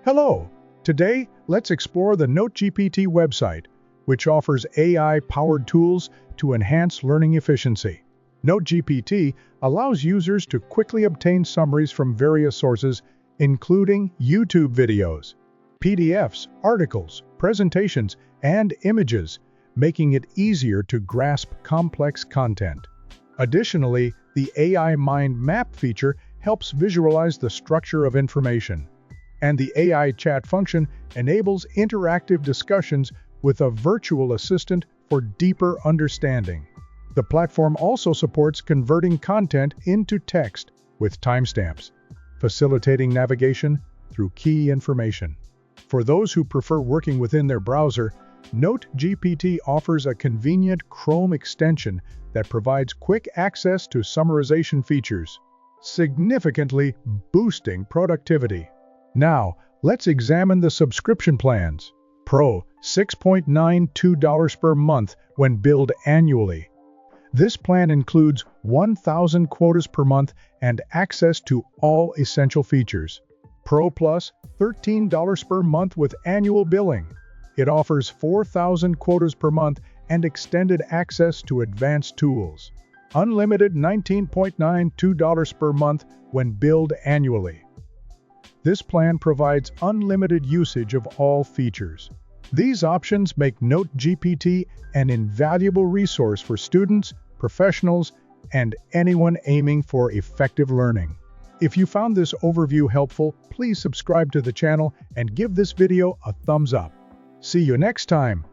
Hello! Today, let's explore the Notegpt website, which offers AI-powered tools to enhance learning efficiency. Notegpt allows users to quickly obtain summaries from various sources, including YouTube videos, PDFs, articles, presentations, and images, making it easier to grasp complex content. Additionally, the AI Mind Map feature helps visualize the structure of information, and the AI chat function enables interactive discussions with a virtual assistant for deeper understanding. The platform also supports converting content into text with timestamps, facilitating navigation through key information. For those who prefer working within their browser, Notegpt offers a convenient Chrome extension that provides quick access to summarization features, significantly boosting productivity. Now, let's examine the subscription plans. Pro, $6.92 per month when billed annually. This plan includes 1,000 quotas per month and access to all essential features. Pro Plus, $13 per month with annual billing. It offers 4,000 quotas per month and extended access to advanced tools. Unlimited, $19.92 per month when billed annually. This plan provides unlimited usage of all features. These options make Notegpt an invaluable resource for students, professionals, and anyone aiming for effective learning. If you found this overview helpful, please subscribe to the channel and give this video a thumbs up. See you next time.